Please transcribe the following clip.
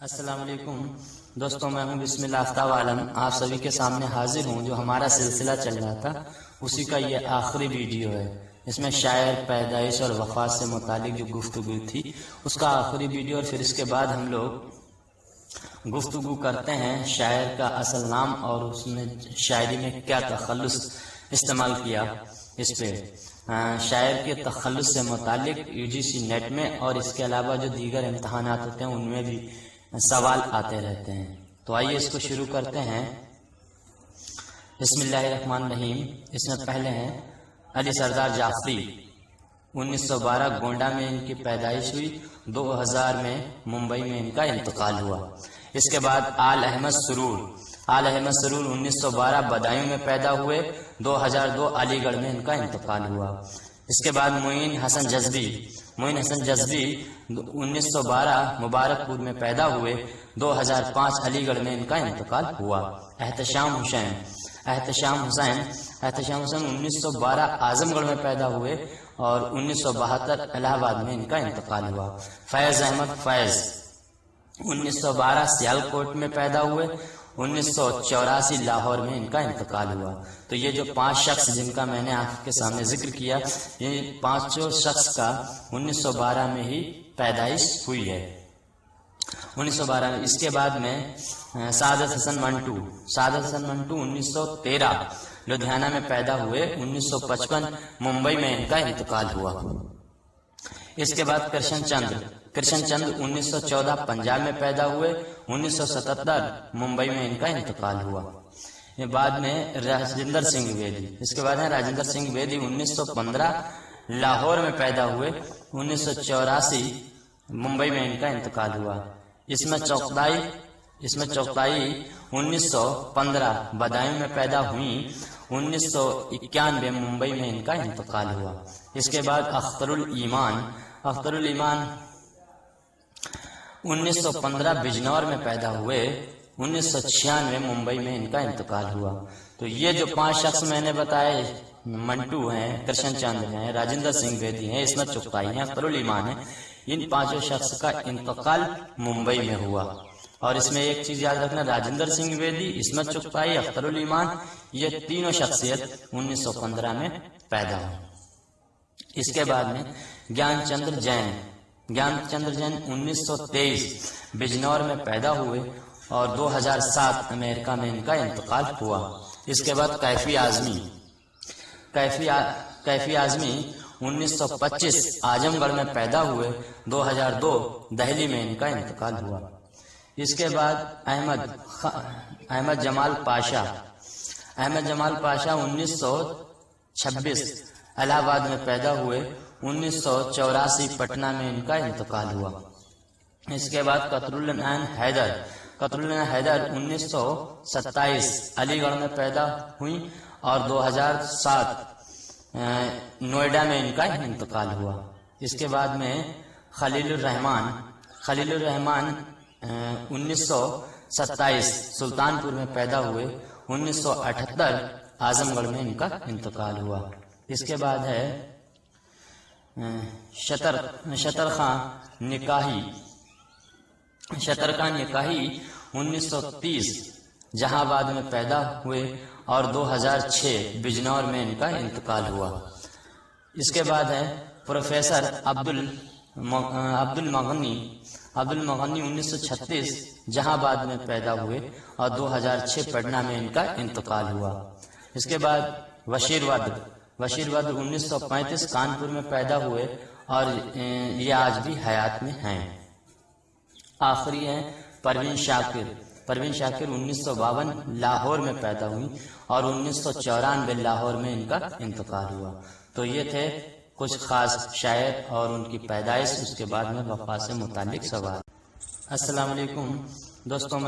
السلام علیکم دوستوں، میں ہوں بسم اللہ آفتاب عالم، آپ سبھی کے سامنے حاضر ہوں۔ جو ہمارا سلسلہ چل رہا تھا اسی کا یہ آخری ویڈیو ہے۔ اس میں شاعر، پیدائش اور وفات سے متعلق جو گفتگو تھی اس کا آخری ویڈیو، اور پھر اس کے بعد ہم لوگ گفتگو کرتے ہیں شاعر کا اصل نام اور اس نے شاعری میں کیا تخلص استعمال کیا۔ اس پہ شاعر کے تخلص سے متعلق UGC نیٹ میں اور اس کے علاوہ جو دیگر امتحانات ہوتے ہیں ان میں بھی سوال آتے رہتے ہیں۔ تو آئیے اس کو شروع کرتے ہیں۔ بسم اللہ الرحمن الرحیم۔ اس میں پہلے ہیں علی سردار جعفری، 1912 گونڈا میں ان کی پیدائش ہوئی، 2000 میں ممبئی میں ان کا انتقال ہوا۔ اس کے بعد آل احمد سرور 1912 بدایوں میں پیدا ہوئے، 2002 علی گڑھ میں ان کا انتقال ہوا۔ اس کے بعد معین حسن جذبی 1912 مبارک پور میں پیدا ہوئے، 2005 علی گڑھ میں ان کا انتقال ہوا۔ احتشام حسین 1912 اعظم گڑھ میں پیدا ہوئے اور 1972 الہ آباد میں ان کا انتقال ہوا۔ فیض احمد 1912 سیالکوٹ میں پیدا ہوئے، 1984 لاہور میں ان کا انتقال ہوا۔ تو یہ جو 5 شخص جن کا میں نے آپ کے سامنے ذکر کیا، یہ 5 شخص کا 1912 میں ہی پیدائش ہوئی ہے، 1912 میں۔ اس کے بعد میں سعادت حسن منٹو 1913 لدھیانہ میں پیدا ہوئے، 1955 ممبئی میں ان کا انتقال ہوا۔ اس کے بعد کرشن چند 1914 پنجاب میں پیدا ہوئے، 1977 ممبئی میں ان کا انتقال ہوا۔ بعد میں راجندر سنگھ بیدی، اس کے بعد ہیں راجندر سنگھ بیدی 1915 لاہور میں پیدا ہوئے، 1984 ممبئی میں ان کا انتقال ہوا۔ اس میں چوکدائی 1915 بدایوں میں پیدا ہوئی، 1991 ممبئی میں ان کا انتقال ہوا۔ اس کے بعد اختر الایمان 1915 بجنور میں پیدا ہوئے، 1996 ممبئی میں ان کا انتقال ہوا۔ تو یہ جو 5 شخص میں نے بتائے، منٹو ہیں، کرشن چند ہیں، راجندر سنگھ بیدی ہیں، عصمت چغتائی ہیں، اختر الایمان ہیں، ان 5 شخص کا انتقال ممبئی میں ہوا۔ اور اس میں ایک چیز یاد رکھنا، راجندر سنگھ بیدی، عصمت چغتائی، اختر الایمان، یہ تینوں شخصیت 1915 میں پیدا ہوئی۔ اس کے بعد میں گیان چندر جین 1923 بجنور میں پیدا ہوئے اور 2007 امریکہ میں ان کا انتقال ہوا۔ اس کے بعد کیفی اعظمی 1925 اعظم گڑھ میں پیدا ہوئے، 2002 دہلی میں ان کا انتقال ہوا۔ اس کے بعد احمد جمال پاشا 1926 الہ آباد میں پیدا ہوئے، 1984 پٹنہ میں ان کا انتقال ہوا۔ اس کے بعد قطر العین حیدر 1927 علی گڑھ میں پیدا ہوئی اور 2007 نوئیڈا میں ان کا انتقال ہوا۔ اس کے بعد میں خلیل الرحمان 1927 سلطان پور میں پیدا ہوئے، 1978 اعظم گڑھ میں ان کا انتقال ہوا۔ اس کے بعد ہے شتر خان نکاحی 1930 جہاں آباد میں پیدا ہوئے اور 2006 بجنور میں ان کا انتقال ہوا۔ اس کے بعد ہے پروفیسر عبد المغنی 1936 جہاں آباد میں پیدا ہوئے اور 2006 پٹنہ میں ان کا انتقال ہوا۔ اس کے بعد وشیر ود 1935 کانپور میں پیدا ہوئے اور یہ آج بھی حیات میں ہیں۔ آخری ہیں پروین شاکر 1952 لاہور میں پیدا ہوئی اور 1994 لاہور میں ان کا انتقال ہوا۔ تو یہ تھے کچھ خاص شاعر اور ان کی پیدائش، اس کے بعد میں وفات سے متعلق سوال۔ السلام علیکم دوستوں، میں